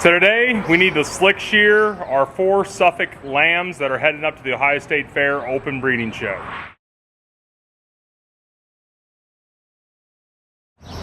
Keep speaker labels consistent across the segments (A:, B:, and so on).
A: So today we need to slick shear our 4 Suffolk lambs that are heading up to the Ohio State Fair open breeding show.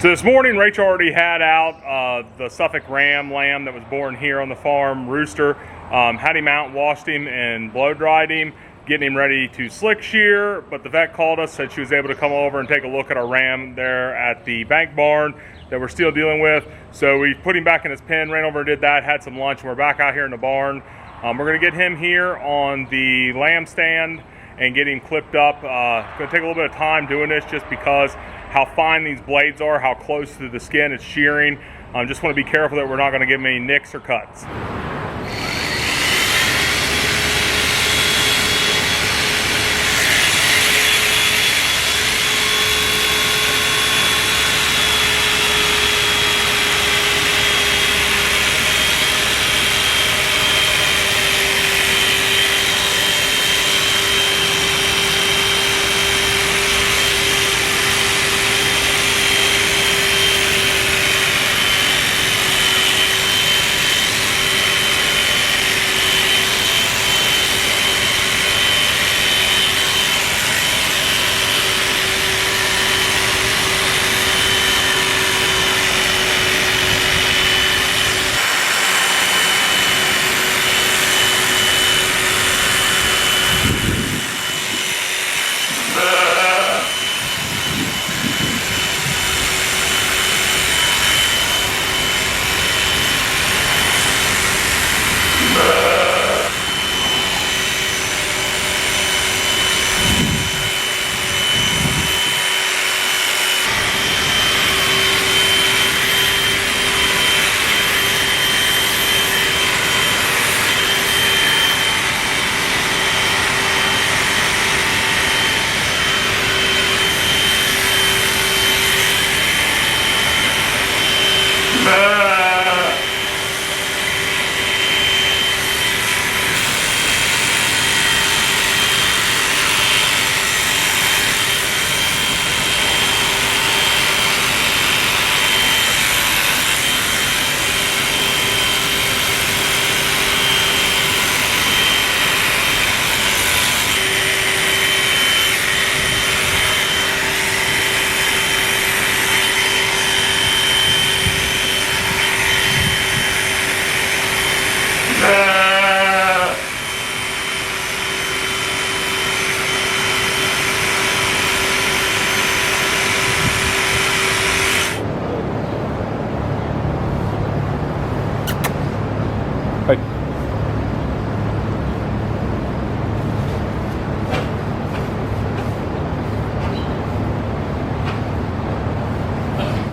A: So this morning Rachel already had out the Suffolk ram lamb that was born here on the farm, rooster. Had him out, washed him and blow dried him, getting him ready to slick shear, but the vet called us, said she was able to come over and take a look at our ram there at the bank barn that we're still dealing with. So we put him back in his pen, ran over and did that, had some lunch, and we're back out here in the barn. We're gonna get him here on the lamb stand and get him clipped up. It's gonna take a little bit of time doing this just because how fine these blades are, how close to the skin it's shearing. Just wanna be careful that we're not gonna give him any nicks or cuts.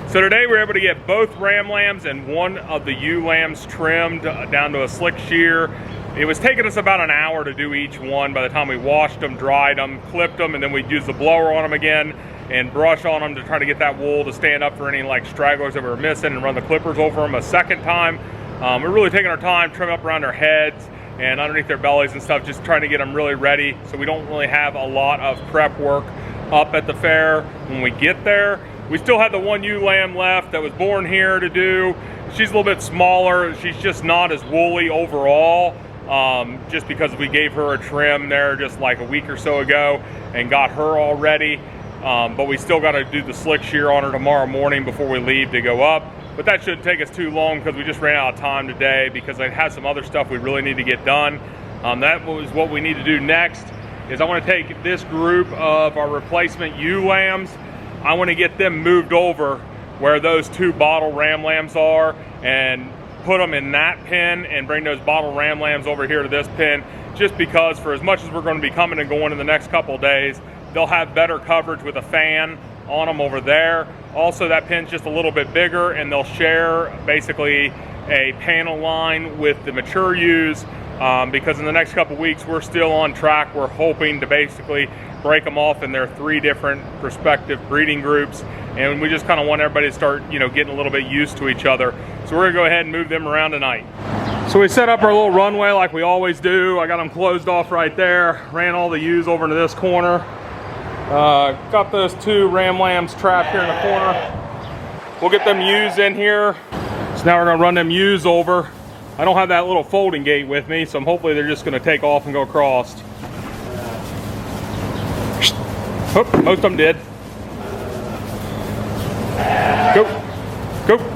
A: So today we were able to get both ram lambs and one of the ewe lambs trimmed down to a slick shear. It was taking us about an hour to do each one by the time we washed them, dried them, clipped them, and then we'd use the blower on them again and brush on them to try to get that wool to stand up for any like stragglers that we were missing and run the clippers over them a second time. We're really taking our time, trimming up around their heads and underneath their bellies and stuff, just trying to get them really ready so we don't really have a lot of prep work up at the fair when we get there. We still had the one ewe lamb left that was born here to do. She's a little bit smaller. She's just not as woolly overall, just because we gave her a trim there just like a week or so ago and got her all ready. But we still got to do the slick shear on her tomorrow morning before we leave to go up. But that shouldn't take us too long because we just ran out of time today because I had some other stuff we really need to get done. That was what we need to do next. Is I want to take this group of our replacement ewe lambs. I want to get them moved over where those 2 bottle ram lambs are and put them in that pen and bring those bottle ram lambs over here to this pen, just because for as much as we're going to be coming and going in the next couple of days, they'll have better coverage with a fan on them over there. Also, that pen's just a little bit bigger and they'll share basically a panel line with the mature ewes, because in the next couple of weeks we're still on track. We're hoping to basically break them off in their 3 different prospective breeding groups, and we just kind of want everybody to start, you know, getting a little bit used to each other. So we're gonna go ahead and move them around tonight. So we set up our little runway like we always do. I got them closed off right there, ran all the ewes over into this corner. Got those 2 ram lambs trapped here in the corner. We'll get them ewes in here. So now we're gonna run them ewes over I don't have that little folding gate with me, so hopefully they're just going to take off and go across. Oh, most of them did. Go. Go.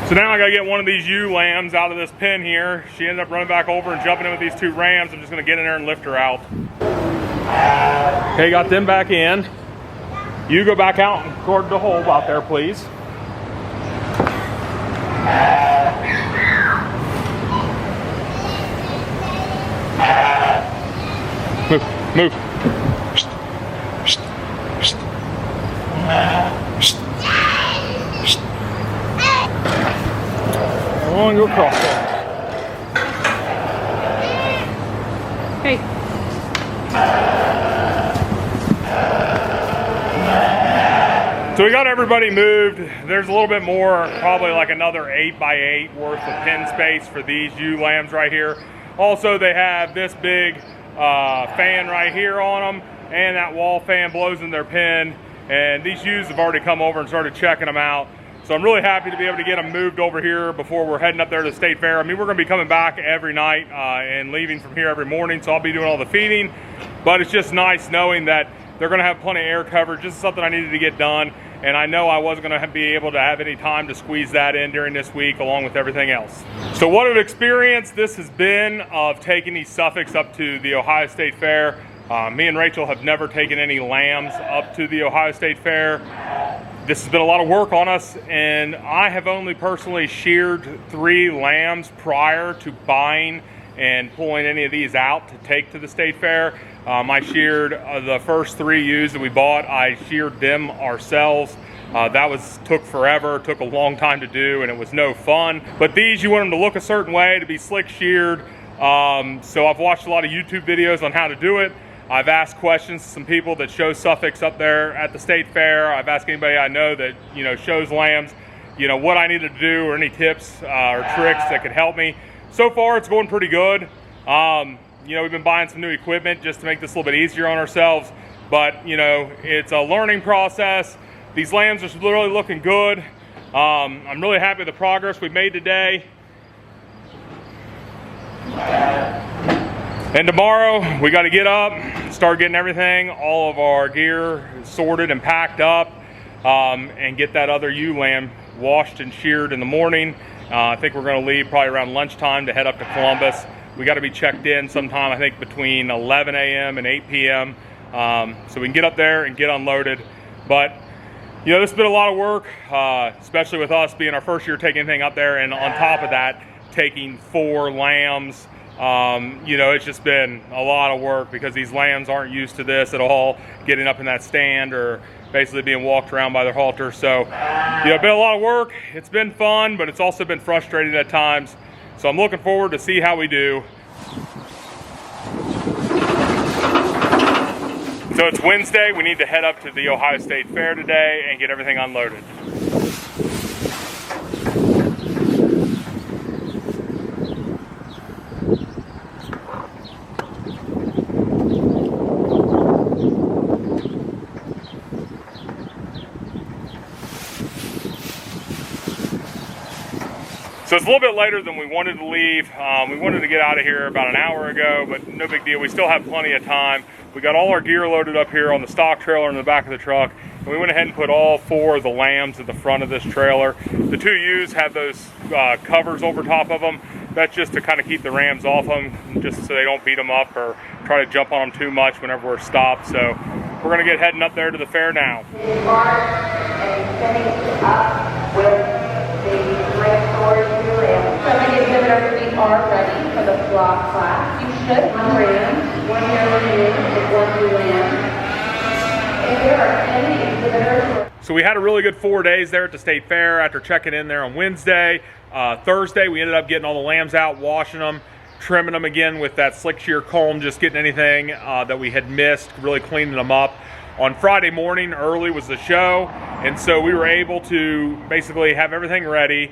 A: So now I gotta get one of these ewe lambs out of this pen here. She ended up running back over and jumping in with these two rams. I'm just gonna get in there and lift her out. Okay, got them back in. You go back out and guard the hole out there, please. Move, move. Come on, go across there.
B: Hey.
A: So we got everybody moved. There's a little bit more, probably like another 8x8 worth of pen space for these ewe lambs right here. Also, they have this big fan right here on them, and that wall fan blows in their pen. And these ewes have already come over and started checking them out. So I'm really happy to be able to get them moved over here before we're heading up there to the state fair. I mean, we're gonna be coming back every night and leaving from here every morning, so I'll be doing all the feeding. But it's just nice knowing that they're gonna have plenty of air coverage. This is something I needed to get done, and I know I wasn't gonna be able to have any time to squeeze that in during this week along with everything else. So what an experience this has been of taking these Suffolks up to the Ohio State Fair. Me and Rachel have never taken any lambs up to the Ohio State Fair. This has been a lot of work on us, and I have only personally sheared 3 lambs prior to buying and pulling any of these out to take to the state fair. I sheared the first 3 ewes that we bought. I sheared them ourselves. That took forever, took a long time to do, and it was no fun. But these, you want them to look a certain way, to be slick sheared. So I've watched a lot of YouTube videos on how to do it. I've asked questions to some people that show Suffolks up there at the state fair. I've asked anybody I know that, you know, shows lambs, you know, what I need to do or any tips or tricks that could help me. So far, it's going pretty good. You know, we've been buying some new equipment just to make this a little bit easier on ourselves. But, you know, it's a learning process. These lambs are really looking good. I'm really happy with the progress we've made today. And tomorrow, we got to get up, start getting everything, all of our gear sorted and packed up, and get that other ewe lamb washed and sheared in the morning. I think we're going to leave probably around lunchtime to head up to Columbus. We got to be checked in sometime, I think, between 11 a.m. and 8 p.m. So we can get up there and get unloaded. But, you know, this has been a lot of work, especially with us being our first year taking anything up there, and on top of that, taking 4 lambs. You know, it's just been a lot of work because these lambs aren't used to this at all, getting up in that stand or basically being walked around by their halter. So, you know, it's been a lot of work. It's been fun, but it's also been frustrating at times. So I'm looking forward to see how we do. So it's Wednesday. We need to head up to the Ohio State Fair today and get everything unloaded. So it's a little bit later than we wanted to leave. We wanted to get out of here about an hour ago, but no big deal. We still have plenty of time. We got all our gear loaded up here on the stock trailer in the back of the truck, and we went ahead and put all 4 of the lambs at the front of this trailer. The 2 ewes have those covers over top of them. That's just to kind of keep the rams off them, just so they don't beat them up or try to jump on them too much whenever we're stopped. So we're gonna get heading up there to the fair now.
B: We are ready for the flock class. You should have 1 ram, 1 yearling and 1 ewe lamb. If there are any exhibitors.
A: So we had a really good 4 days there at the state fair after checking in there on Wednesday. Thursday, we ended up getting all the lambs out, washing them, trimming them again with that slick shear comb, just getting anything that we had missed, really cleaning them up. On Friday morning early was the show, and so we were able to basically have everything ready.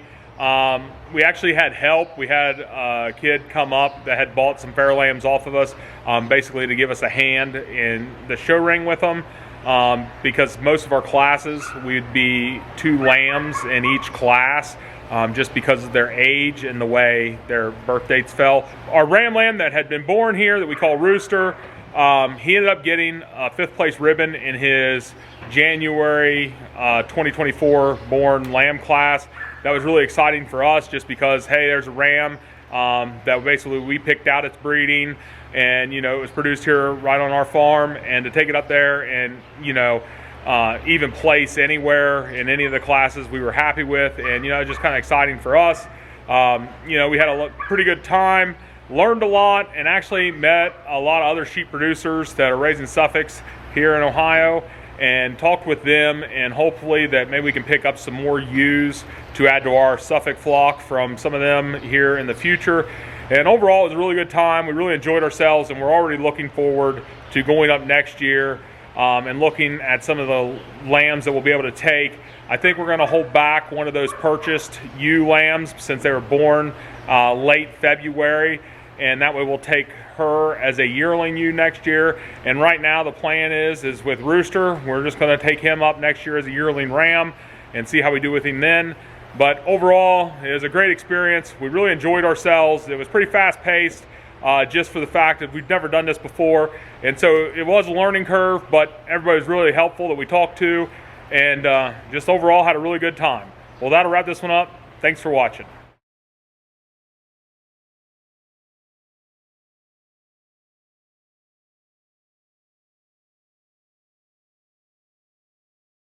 A: We actually had help. We had a kid come up that had bought some fair lambs off of us, basically to give us a hand in the show ring with them, because most of our classes, we'd be 2 lambs in each class, just because of their age and the way their birth dates fell. Our ram lamb that had been born here that we call Rooster, he ended up getting a 5th place ribbon in his January 2024 born lamb class. That was really exciting for us, just because, hey, there's a ram that basically we picked out its breeding, and it was produced here right on our farm, and to take it up there and even place anywhere in any of the classes we were happy with, and just kind of exciting for us. We had a pretty good time, learned a lot, and actually met a lot of other sheep producers that are raising Suffolks here in Ohio, and talked with them, and hopefully that maybe we can pick up some more ewes to add to our Suffolk flock from some of them here in the future. And overall, it was a really good time. We really enjoyed ourselves, and we're already looking forward to going up next year and looking at some of the lambs that we'll be able to take. I think we're going to hold back one of those purchased ewe lambs since they were born late February, and that way we'll take her as a yearling ewe next year. And right now the plan is with Rooster, we're just going to take him up next year as a yearling ram and see how we do with him then. But overall, it was a great experience. We really enjoyed ourselves. It was pretty fast paced, just for the fact that we've never done this before, and so it was a learning curve, but everybody was really helpful that we talked to, and just overall had a really good time. Well, that'll wrap this one up. Thanks for watching.